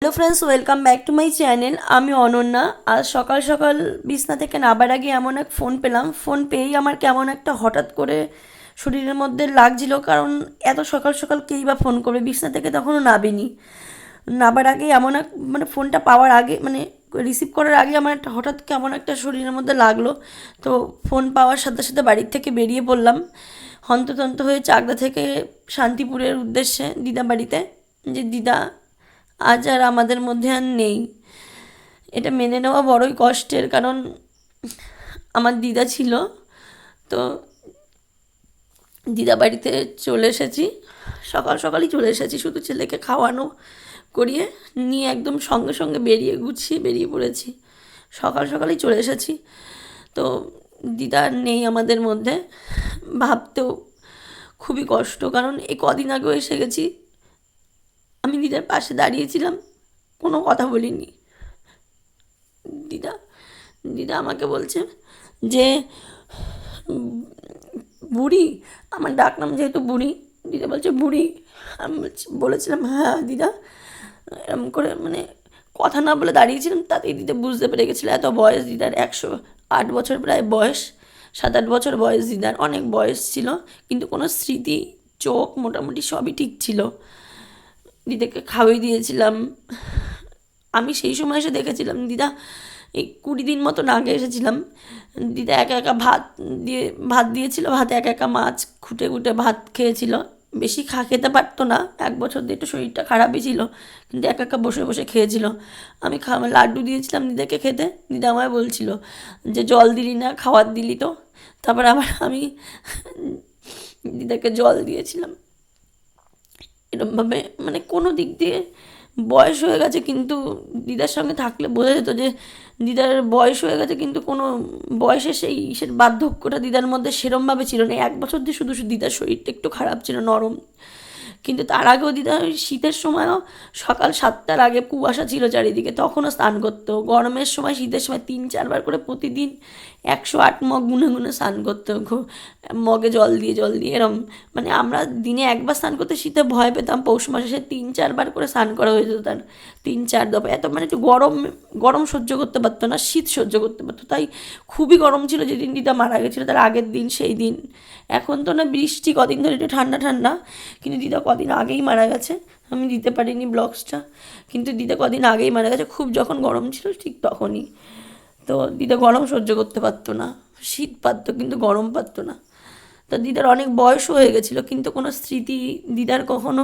Hello friends, welcome back to my channel. আমি অনন্যা। আজ সকাল সকাল বিছনা থেকে নাবার আগে এমন এক ফোন পেলাম। ফোন পেয়েই আমার কেমন একটা হঠাৎ করে শরীরের মধ্যে লাগছিল, কারণ এত সকাল সকাল কেই বা ফোন করবে, বিছনা থেকে তখনও নাবিনি। নাবার আগে এমন এক ফোনটা পাওয়ার আগে রিসিভ করার আগে আমার একটা হঠাৎ কেমন একটা শরীরের মধ্যে লাগলো। তো ফোন পাওয়ার সাথে সাথে বাড়ির থেকে বেরিয়ে পড়লাম, হন্ততন্ত হয়ে চাকদা থেকে শান্তিপুরের উদ্দেশ্যে দিদা বাড়িতে। যে দিদা আজ আর আমাদের মধ্যে আর নেই। এটা মেনে নেওয়া বড়ই কষ্টের, কারণ আমার দিদা ছিল। তো দিদা বাড়িতে চলে এসেছি, সকাল সকালই চলে এসেছি, শুধু ছেলেকে খাওয়ানো করিয়ে নিয়ে একদম সঙ্গে সঙ্গে গুছিয়ে বেরিয়ে পড়েছি। সকাল সকালই চলে এসেছি। তো দিদা আর নেই আমাদের মধ্যে, ভাবতেও খুবই কষ্ট, কারণ এই কদিন আগেও এসে গেছি। আমি দিদার পাশে দাঁড়িয়েছিলাম, কোনো কথা বলিনি। দিদা দিদা আমাকে বলছে যে বুড়ি, আমার ডাকনাম যেহেতু বুড়ি, দিদা বলছে বুড়ি। আমি বলেছিলাম হ্যাঁ দিদা। এরকম করে কথা না বলে দাঁড়িয়েছিলাম, তাতেই দিদা বুঝতে পেরে গেছিলো এত বয়স দিদার, 108 বছর প্রায় বয়স, 7-8 বছর বয়স দিদার, অনেক বয়স ছিল, কিন্তু কোনো স্মৃতি, চোখ মোটামুটি সবই ঠিক ছিল। দিদাকে খাওয়াই দিয়েছিলাম। আমি সেই সময় এসে দেখেছিলাম দিদা, এই 20 দিন মতন আগে এসেছিলাম। দিদা একা একা ভাত দিয়েছিল, ভাতে একা একা মাছ খুঁটে খুঁটে ভাত খেয়েছিল। বেশি খেতে পারতো না, 1 বছর দিয়ে একটু শরীরটা খারাপই ছিল, কিন্তু একা একা বসে বসে খেয়েছিল। আমি লাড্ডু দিয়েছিলাম দিদাকে খেতে। দিদা আমায় বলছিল যে জল দিলি না, খাবার দিলি তো। তারপর আবার আমি দিদাকে জল দিয়েছিলাম। এরকমভাবে কোনো দিক দিয়ে বয়স হয়ে গেছে, কিন্তু দিদার সঙ্গে থাকলে বোঝা যেত যে দিদার বয়স হয়ে গেছে, কিন্তু কোনো বয়সে সে বার্ধক্যটা দিদার মধ্যে সেরমভাবে ছিল না। 1 বছর দিয়ে শুধু দিদার শরীরটা একটু খারাপ ছিল, নরম। কিন্তু তার আগেও দিদা ওই শীতের সময়ও সকাল 7টার আগে কুয়াশা ছিল চারিদিকে, তখনও স্নান করতো। গরমের সময়, শীতের সময় 3-4 বার করে প্রতিদিন 108 মগ গুনে গুনে স্নান করতো, মগে জল দিয়ে এরম। আমরা দিনে 1 বার স্নান করতে শীতে ভয় পেতাম, পৌষ মাসে সে 3-4 বার করে স্নান করা হয়ে যেত তার, 3-4 দফা। এত একটু গরম গরম সহ্য করতে পারতো না, শীত সহ্য করতে পারতো। তাই খুবই গরম ছিল যেদিন দিদা মারা গেছিলো, তার আগের দিন সেই দিন। এখন তো না বৃষ্টি, কদিন ধরে একটু ঠান্ডা ঠান্ডা, কিন্তু দিদা কদিন আগেই মারা গেছে। আমি দিতে পারিনি ব্লগসটা, কিন্তু দিদা কদিন আগেই মারা গেছে। খুব যখন গরম ছিল ঠিক তখনই। তো দিদা গরম সহ্য করতে পারতো না, শীত পারতো কিন্তু গরম পারতো না। তো দিদার অনেক বয়সও হয়ে গেছিলো, কিন্তু কোনো স্মৃতি, দিদার কখনো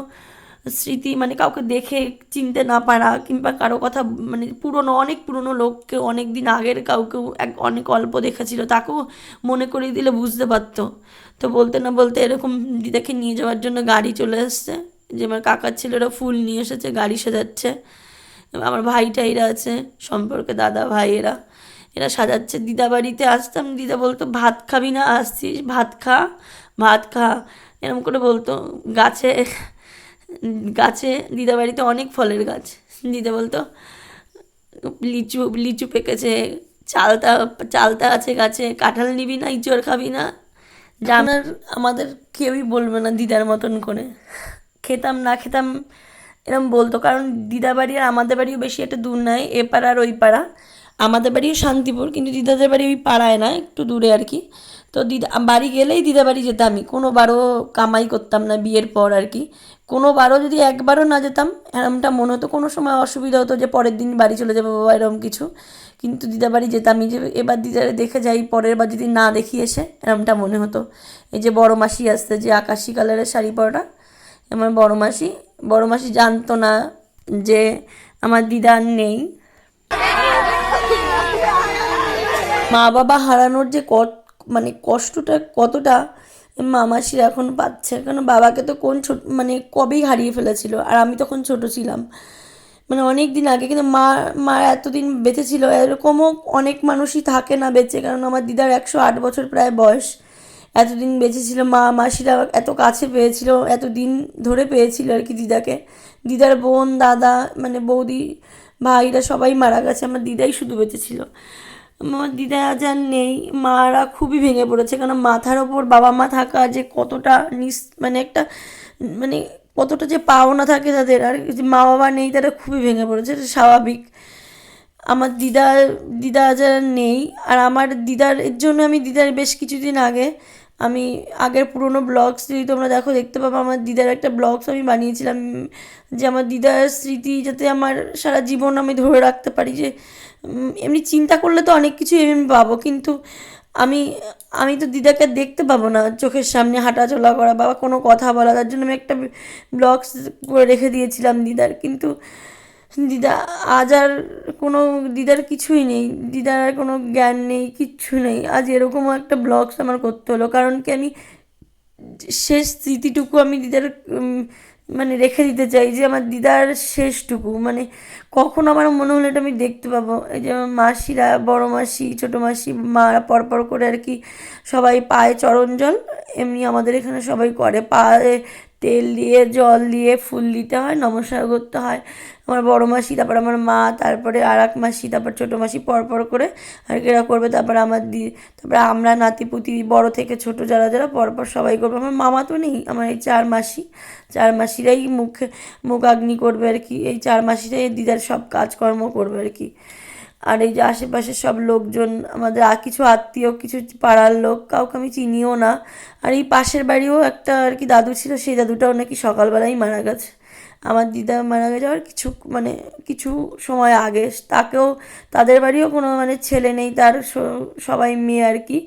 স্মৃতি কাউকে দেখে চিনতে না পারা, কিংবা কারো কথা অনেক পুরনো লোককে, অনেক দিন আগের কাউকেও অনেক অল্প দেখেছিল, তাকেও মনে করিয়ে দিলে বুঝতে পারতো। তো বলতে না বলতে এরকম দিদাকে নিয়ে যাওয়ার জন্য গাড়ি চলে এসছে, যে আমার কাকার ছেলেরা ফুল নিয়ে এসেছে, গাড়ি সাজাচ্ছে। আমার ভাই টাইরা আছে সম্পর্কে, দাদা ভাই, এরা সাজাচ্ছে। দিদা বাড়িতে আসতাম, দিদা বলতো ভাত খাবি না, আসছিস ভাত খা, ভাত খা, এরকম করে বলতো। গাছে গাছে দিদা বাড়িতে অনেক ফলের গাছ। দিদা বলতো লিচু লিচু পেকেছে, চালতা চালতা আছে গাছে, কাঁঠাল নিবি না, ইঁচড় খাবি না। জানার আমাদের কেউই বলবে না দিদার মতন করে। খেতাম না খেতাম এরম বলতো, কারণ দিদা বাড়ি আর আমাদের বাড়িও বেশি একটা দূর নয়, এ পাড়া আর ওই পাড়া। আমাদের বাড়িও শান্তিপুর, কিন্তু দিদাদের বাড়ি ওই পাড়ায় না, একটু দূরে আর কি। তো দিদা বাড়ি গেলেই দিদা বাড়ি যেতাম। আমি কোনোবারও কামাই করতাম না বিয়ের পর আর কি। কোনোবারও যদি একবারও না যেতাম, এরমটা মনে হতো। কোনো সময় অসুবিধা হতো যে পরের দিন বাড়ি চলে যাবো বাবা, এরম কিছু। কিন্তু দিদা বাড়ি যেতামই, যে এবার দিদারে দেখে যাই, পরের বার যদি না দেখি এসে, এরমটা মনে হতো। এই যে বড় মাসি আসতে, যে আকাশি কালারের শাড়ি পরাটা, আমার বড় মাসি জানতো না যে আমার দিদা আর নেই। মা বাবা হারানোর যে কষ্টটা কতটা মামাসির এখন পাচ্ছে, কারণ বাবাকে তো কবেই হারিয়ে ফেলেছিল, আর আমি তখন ছোট ছিলাম, অনেক দিন আগে। কিন্তু মা এতদিন বেঁচে ছিল, এরকমও অনেক মানুষই থাকে না বেঁচে, কারণ আমার দিদার 108 বছর প্রায় বয়স। এতদিন বেঁচে ছিল, মাসিরা এত কাছে পেয়েছিল, এত দিন ধরে পেয়েছিল আর কি দিদাকে। দিদার বোন, দাদা, বৌদি, ভাইরা সবাই মারা গেছে, আমার দিদাই শুধু বেঁচে ছিল। আমার দিদা আজ আর নেই। মারা খুবই ভেঙে পড়েছে, কারণ মাথার ওপর বাবা মা থাকা যে কতটা একটা কতটা যে পাওনা থাকে তাদের, আর যে মা বাবা নেই তারা খুবই ভেঙে পড়েছে, এটা স্বাভাবিক। আমার দিদা যারা নেই, আর আমার দিদার এর জন্য আমি দিদার বেশ কিছুদিন আগে আমি আগের পুরনো ব্লগস যদি তোমরা দেখো দেখতে পাবো, আমার দিদার একটা ব্লগস আমি বানিয়েছিলাম, যে আমার দিদার স্মৃতি যাতে আমার সারা জীবন আমি ধরে রাখতে পারি। যে এমনি চিন্তা করলে তো অনেক কিছুই আমি পাবো, কিন্তু আমি আমি তো দিদাকে দেখতে পাবো না চোখের সামনে হাঁটাচলা করা বা কোনো কথা বলা, তার জন্য আমি একটা ব্লগস করে রেখে দিয়েছিলাম দিদার। কিন্তু দিদা আজ আর কোনো, দিদার কিছুই নেই, দিদার আর কোনো জ্ঞান নেই, কিচ্ছু নেই। আজ এরকমও একটা ব্লগস আমার করতে হলো, কারণ কি আমি শেষ স্মৃতিটুকু আমি দিদার মানে রেখে দিতে চাই, যে আমার দিদার শেষটুকু মানে কখন আমার মনে হলো এটা আমি দেখতে পাবো। এই যে আমার মাসিরা, বড় মাসি, ছোটো মাসি, মারা পরপর করে আর কি সবাই পায়ে চরণ জল, এমনি আমাদের এখানে সবাই করে, পায়ে তেল দিয়ে জল দিয়ে ফুল দিতে হয়, নমস্কার করতে হয়। আমার বড় মাসি, তারপর আমার মা, তারপরে আর এক মাসি, তারপর ছোটো মাসি পরপর করে আর কি এরা করবে। তারপর আমার তারপরে আমরা নাতিপুতি বড় থেকে ছোট যারা যারা পরপর সবাই করবে। আমার মামা তো নেই, আমার এই চার মাসিরাই মুখাগ্নি করবে আর কি, এই চার মাসিরাই দিদার সব কাজকর্ম করবে আর কি। আর এই যে আশেপাশের সব লোকজন, আমাদের কিছু আত্মীয়, কিছু পাড়ার লোক, কাউকে আমি চিনিও না। আর এই পাশের বাড়িও একটা আর কি দাদু ছিল, সেই দাদুটাও নাকি সকালবেলাই মারা গেছে। আমার দিদা মারা গেছে আর কিছু সময় আগে, তাদের বাড়িও কোনো মানে ছেলে নেই, তার সবাই মেয়ে আর কি,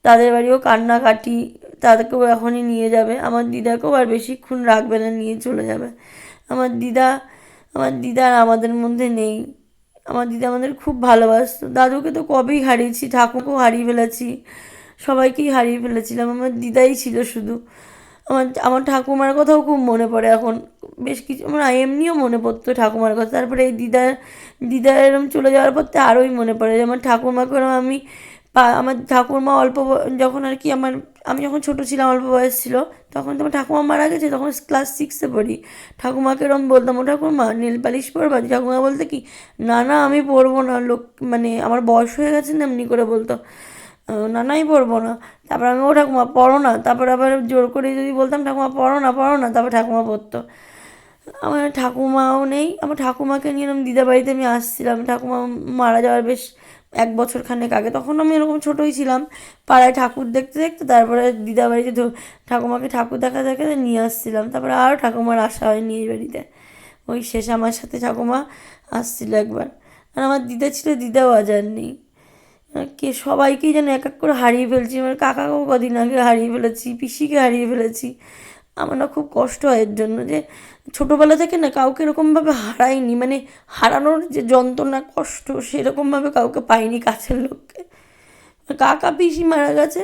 তাদের বাড়িও কান্নাকাটি, তাদেরকেও এখনই নিয়ে যাবে। আমার দিদাকেও আর বেশিক্ষণ রাখবে না, নিয়ে চলে যাবে। আমার দিদা আমার দিদা আর আমাদের মধ্যে নেই। আমার দিদা আমাদের খুব ভালোবাসতো, দাদুকে তো কবেই হারিয়েছি, ঠাকুরকেও হারিয়ে ফেলেছি, সবাইকেই হারিয়ে ফেলেছিলাম, আমার দিদাই ছিল শুধু। আমার ঠাকুমার কথাও খুব মনে পড়ে এখন, বেশ কিছু আমার এমনিও মনে পড়তো ঠাকুমার কথা। তারপরে এই দিদা এরম চলে যাওয়ার পর তো আরোই মনে পড়ে যে আমার ঠাকুমাকে আমি আমার ঠাকুমা যখন আর কি আমি যখন ছোটো ছিলাম, অল্প বয়স ছিল, তখন তো আমার ঠাকুমা মারা গেছে, তখন ক্লাস 6-এ পড়ি। ঠাকুমাকে এরম বলতাম, ও ঠাকুমা নীল পালিশ পরবা? ঠাকুমা বলতে কি, না না আমি পরবো না, মানে আমার বয়স হয়ে গেছে না, এমনি করে বলতো, না নাই পরবো না। তারপর আমি, ও ঠাকুমা পড়ো না, তারপর আবার জোর করে যদি বলতাম ঠাকুমা পড়ো না, তারপর ঠাকুমা পড়তো। আমার ঠাকুমাও নেই, আমার ঠাকুমাকে নিয়ে এরকম দিদা বাড়িতে আমি আসছিলাম, ঠাকুমা মারা যাওয়ার বেশ 1 বছর খানেক আগে, তখন আমি এরকম ছোটোই ছিলাম, পাড়ায় ঠাকুর দেখতে দেখতে তারপরে দিদা বাড়িতে ঠাকুমাকে ঠাকুর দেখা দেখাতে নিয়ে আসছিলাম। তারপরে আরও ঠাকুমার আসা হয়নি এই বাড়িতে, ওই শেষ আমার সাথে ঠাকুমা আসছিল একবার। আর আমার দিদা ছিল, দিদাও আজ আর নেই। সবাইকেই যেন এক এক করে হারিয়ে ফেলছি, আমার কাকাকেও কদিন আগে হারিয়ে ফেলেছি, পিসিকে হারিয়ে ফেলেছি। আমার না খুব কষ্ট হয় এর জন্য, যে ছোটোবেলা থেকে না কাউকে এরকমভাবে হারাইনি, মানে হারানোর যে যন্ত্রণা কষ্ট সেরকমভাবে কাউকে পাইনি কাছের লোককে। কাকা পিসি মারা গেছে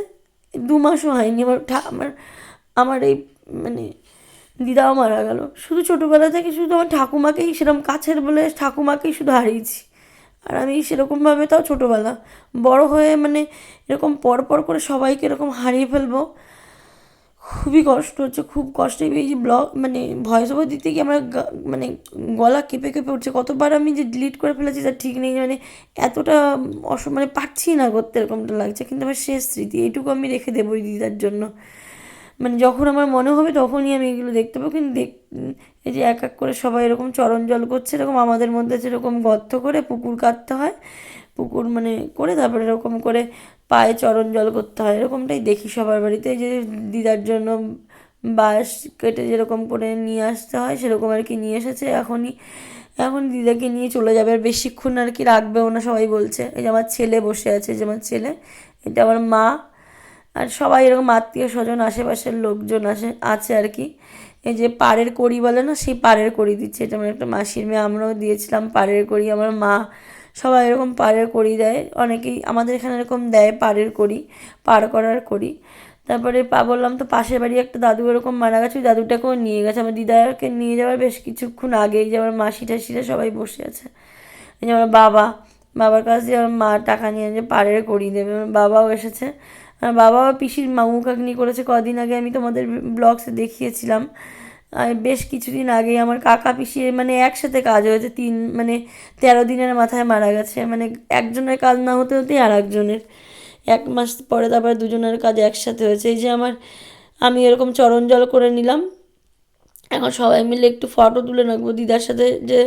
2 মাসও হয়নি, আমার আমার এই মানে দিদাও মারা গেল, শুধু ছোটোবেলা থেকে শুধু আমার ঠাকুমাকেই সেরকম কাছের বলে ঠাকুমাকেই শুধু হারিয়েছি। আর আমি সেরকমভাবে, তাও ছোটোবেলা, বড় হয়ে মানে এরকম পর করে সবাইকে এরকম হারিয়ে ফেলবো, খুবই কষ্ট হচ্ছে, খুব কষ্ট। এই যে মানে ভয়েস ওভার দিতে গিয়ে আমার মানে গলা কেঁপে কেঁপে উঠছে, কতবার আমি যে ডিলিট করে ফেলেছি তার ঠিক নেই, মানে এতটা মানে পারছি না করতে, এরকমটা লাগছে। কিন্তু আমার শেষ স্মৃতি এইটুকু আমি রেখে দেবো ওই দিদার জন্য, মানে যখন আমার মনে হবে তখনই আমি এগুলো দেখতে পাবো। কিন্তু এই যে এক এক করে সবাই এরকম চরণ জল করছে, এরকম আমাদের মধ্যে যেরকম গর্ত করে পুকুর কাটতে হয়, পুকুর মানে করে তারপরে এরকম করে পায়ে চরণ জল করতে হয়, এরকমটাই দেখি সবার বাড়িতে। এই যে দিদার জন্য বাঁশ কেটে যেরকম করে নিয়ে আসতে হয়, সেরকম আর কি নিয়ে এসেছে। এখন দিদাকে নিয়ে চলে যাবে, আর বেশিক্ষণ আর কি রাখবেও না সবাই বলছে। এই যে আমার ছেলে বসে আছে, যে আমার ছেলে, এটা আমার মা, আর সবাই এরকম আত্মীয় স্বজন আশেপাশের লোকজন আছে আর কি। এই যে পাড়ের কড়ি বলে না, সেই পাড়ের কড়ি দিচ্ছে, এটা আমার একটা মাসির মেয়ে, আমরাও দিয়েছিলাম পাড়ের কড়ি, আমার মা, সবাই এরকম পাড়ের কড়ি দেয়, অনেকেই আমাদের এখানে এরকম দেয় পাড়ের কড়ি, পাড় করার কড়ি। তারপরে বললাম তো পাশের বাড়ি একটা দাদু এরকম মারা গেছে, ওই দাদুটাকেও নিয়ে গেছে, আমার দিদাকে নিয়ে যাওয়ার বেশ কিছুক্ষণ আগেই, যে আমার মাসি টাসিরা সবাই বসে আছে। এই যে আমার বাবার কাছ দিয়ে আমার মা টাকা নিয়ে যে পাড়ের কড়ি দেবে, আমার বাবাও এসেছে। আর বাবাও পিসির মুখাগ্নি করেছে কদিন আগে, আমি তোমাদের ব্লগসে দেখিয়েছিলাম। আর বেশ কিছুদিন আগে আমার কাকা পিসির মানে একসাথে কাজ হয়েছে, 13 দিনের মাথায় মারা গেছে, মানে একজনের কাজ না হতে হতেই আর একজনের, 1 মাস পরে তারপরে দুজনের কাজ একসাথে হয়েছে। এই যে আমি এরকম চরণ জল করে নিলাম, এখন সবাই মিলে একটু ফটো তুলে রাখবো দিদার সাথে, যে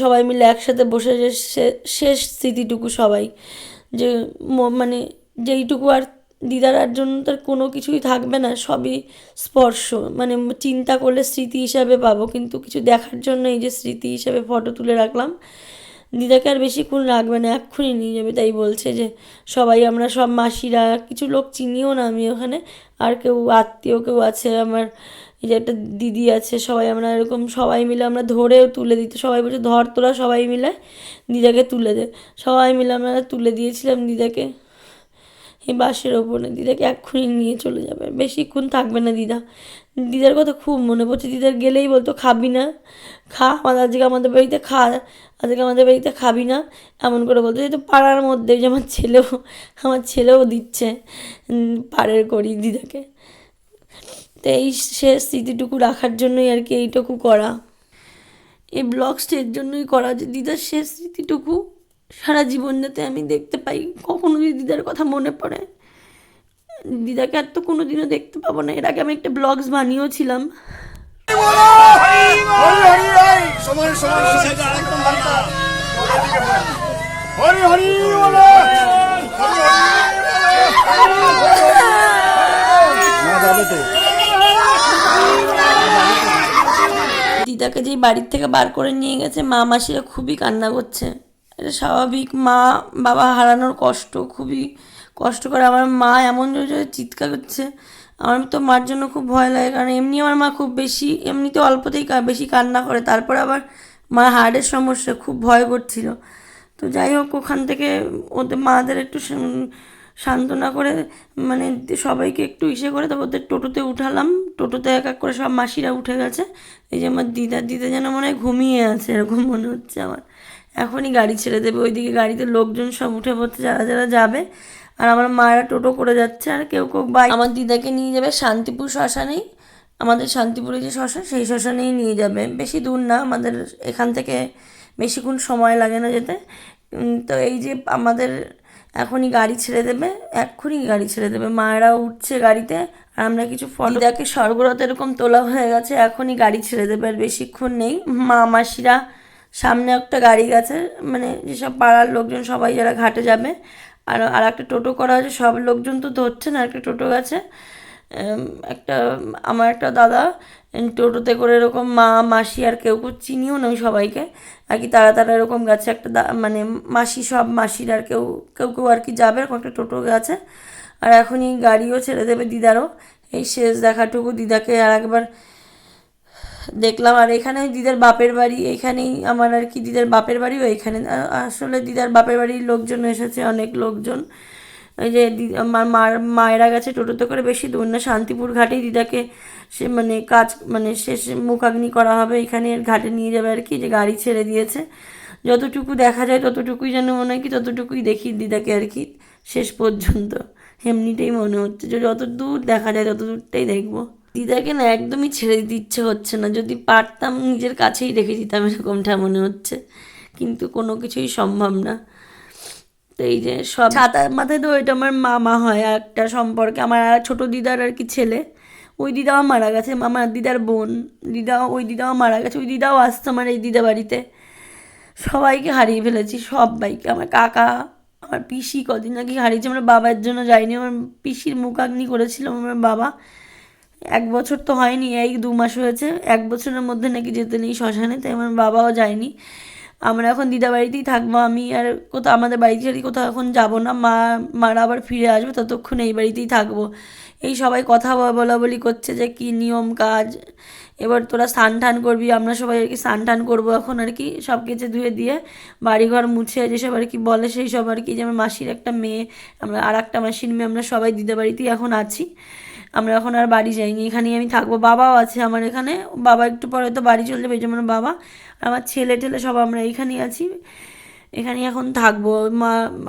সবাই মিলে একসাথে বসে যে শেষ স্মৃতিটুকু সবাই, যে মানে যেইটুকু আর দিদার আর জন্য তার কোনো কিছুই থাকবে না, সবই স্পর্শ, মানে চিন্তা করলে স্মৃতি হিসাবে পাবো, কিন্তু কিছু দেখার জন্য এই যে স্মৃতি হিসাবে ফটো তুলে রাখলাম। দিদাকে আর বেশিক্ষণ রাখবে না, এক্ষুনি নিয়ে যাবে, তাই বলছে যে সবাই আমরা সব মাসিরা, কিছু লোক চিনিও না আমি ওখানে, আর কেউ আত্মীয় কেউ আছে আমার, এই যে একটা দিদি আছে, সবাই আমরা এরকম সবাই মিলে আমরা ধরেও তুলে দিতে, সবাই বলছে ধর তোরা সবাই মিলে দিদাকে তুলে দে, সবাই মিলে আমরা তুলে দিয়েছিলাম দিদাকে এই বাসের ওপরে। দিদাকে এক্ষুনি নিয়ে চলে যাবে, বেশিক্ষণ থাকবে না দিদা। দিদার কথা খুব মনে পড়ছে, দিদার গেলেই বলতো খাবি না, খা আজকে আমাদের বাড়িতে খা, আজকে আমাদের বাড়িতে খাবি না, এমন করে বলতো। যেহেতু পাড়ার মধ্যে যে আমার ছেলেও দিচ্ছে পাড়ের করি দিদাকে। তো এই শেষ স্মৃতিটুকু রাখার জন্যই আর কি এইটুকু করা, এই ব্লগসটা এর জন্যই করা, যে দিদার শেষ স্মৃতিটুকু সারা জীবন যাতে আমি দেখতে পাই। কখনো যদি দিদার কথা মনে পড়ে, দিদাকে আর তো কোনো দিনও দেখতে পাবো না। এর আগে আমি একটা ব্লগস বানিয়েওছিলাম। দিদাকে যেই বাড়ির থেকে বার করে নিয়ে গেছে, মা মাসিরা খুবই কান্না করছে। এটা স্বাভাবিক, মা বাবা হারানোর কষ্ট খুবই কষ্ট করে। আমার মা এমন জোরে চিৎকার করছে, আমার তো মার জন্য খুব ভয় লাগে, কারণ এমনি আমার মা খুব বেশি, এমনিতে অল্পতেই বেশি কান্না করে, তারপর আবার মার হার্টের সমস্যা, খুব ভয় করছিল। তো যাই হোক, ওখান থেকে ওদের মাদের একটু সান্ত্বনা করে, মানে সবাইকে একটু ইসে করে, তারপর ওদের টোটোতে উঠালাম। টোটোতে এক এক করে সব মাসিরা উঠে গেছে। এই যে আমার দিদা যেন মনে হয় ঘুমিয়ে আছে, এরকম মনে হচ্ছে আমার। এখনই গাড়ি ছেড়ে দেবে, ওইদিকে গাড়িতে লোকজন সব উঠে পড়ছে, যারা যারা যাবে। আর আমার মায়েরা টোটো করে যাচ্ছে, আর কেউ কেউ বাইক। আমার দিদাকে নিয়ে যাবে শান্তিপুর শ্মশানেই, আমাদের শান্তিপুরে যে শ্মশান, সেই শ্মশানেই নিয়ে যাবে। বেশি দূর না আমাদের এখান থেকে, বেশিক্ষণ সময় লাগে না যেতে। তো এই যে আমাদের এখনই গাড়ি ছেড়ে দেবে, এক্ষুনি গাড়ি ছেড়ে দেবে, মায়েরা উঠছে গাড়িতে, আর আমরা কিছু ফটো। দিদাকে স্বর্গরথ এরকম তোলা হয়ে গেছে, এখনই গাড়ি ছেড়ে দেবে, আর বেশিক্ষণ নেই। মা মাসিরা সামনে একটা গাড়ি গেছে, মানে যেসব পাড়ার লোকজন সবাই যারা ঘাটে যাবে, আর একটা টোটো করা হয়েছে, সব লোকজন তো ধরছে না, একটা টোটো গেছে। একটা আমার একটা দাদা টোটোতে করে এরকম, মা মাসি আর কেউ চিনিও নয় সবাইকে আর কি, তারা এরকম গেছে, একটা মানে মাসি, সব মাসির আর কেউ কেউ আর কি যাবে, এরকম একটা টোটো গেছে। আর এখনই গাড়িও ছেড়ে দেবে দিদারও। এই শেষ দেখাটুকু দিদাকে আর একবার দেখলাম। আর এখানে দিদার বাপের বাড়ি, এখানেই আমার আর কি দিদার বাপের বাড়িও এখানে। আসলে দিদার বাপের বাড়ির লোকজন এসেছে, অনেক লোকজন। ওই যে আমার মায়েরা গেছে টোটোতে করে, বেশি দূর না, শান্তিপুর ঘাটেই দিদাকে সে মানে মানে শেষ মুখাগ্নি করা হবে, এখানে ঘাটে নিয়ে যাবে আর কি, যে গাড়ি ছেড়ে দিয়েছে। যতটুকু দেখা যায় ততটুকুই যেন মনে হয় কি, ততটুকুই দেখি দিদাকে আর কি শেষ পর্যন্ত, এমনিটাই মনে হচ্ছে যে যত দূর দেখা যায় তত দূরটাই দেখবো। দিদাকে না একদমই ছেড়ে দিতে ইচ্ছে হচ্ছে না, যদি পারতাম নিজের কাছেই রেখে দিতাম, এরকমটা মনে হচ্ছে, কিন্তু কোনো কিছুই সম্ভব না। তো এই যে সব ছাতার মাথায়, তো ওইটা আমার মামা হয় একটা সম্পর্কে, আমার আর ছোটো দিদার আর কি ছেলে, ওই দিদাও মারা গেছে, আমার দিদার বোন, ওই দিদাও মারা গেছে, ওই দিদাও আসতো আমার এই দিদা বাড়িতে। সবাইকে হারিয়ে ফেলেছি, সবাইকে, আমার কাকা, আমার পিসি কদিন আগে হারিয়েছে, আমার বাবার জন্য যাইনি, আমার পিসির মুখাগ্নি করেছিলাম আমার বাবা, 1 বছর তো হয়নি, এই 2 মাস হয়েছে, 1 বছরের মধ্যে নাকি যেতে নেই শ্মশানে, তাই আমার বাবাও যায়নি। আমরা এখন দিদা বাড়িতেই থাকবো, আমি আর কোথাও আমাদের বাড়ি ছেড়ে কোথাও এখন যাবো না, মারা আবার ফিরে আসবে, ততক্ষণ এই বাড়িতেই থাকবো। এই সবাই কথা বলা করছে যে কী নিয়ম কাজ, এবার তোরা স্নান টান করবি, আমরা সবাই আর কি স্নান টান করবো এখন আর কি, সব কিছু ধুয়ে দিয়ে বাড়িঘর মুছে যেসব আর কি বলে সেই সব আর কি, যে আমার মাসির একটা মেয়ে, আমরা আর একটা মাসির মেয়ে, আমরা সবাই দিদা বাড়িতেই এখন আছি, আমরা এখন আর বাড়ি যাইনি, এখানেই আমি থাকবো। বাবাও আছে আমার এখানে, বাবা একটু পরে তো বাড়ি চলে যাবে, এই জন্য বাবা আর আমার ছেলে টেলে সব আমরা এইখানেই আছি, এখানেই এখন থাকবো।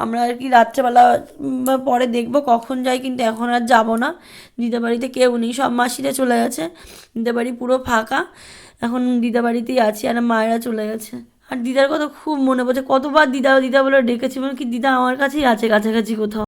আমরা আর কি রাত্রেবেলা পরে দেখবো কখন যাই, কিন্তু এখন আর যাবো না, দিদা বাড়িতে কেউ নেই, সব মাসিরা চলে গেছে, দিদা বাড়ি পুরো ফাঁকা, এখন দিদা বাড়িতেই আছি, আর মায়েরা চলে গেছে। আর দিদার কথা খুব মনে পড়ছে, কতবার দিদা দিদা বলে ডেকেছি, মানে কি দিদা আমার কাছেই আছে কাছাকাছি কোথাও।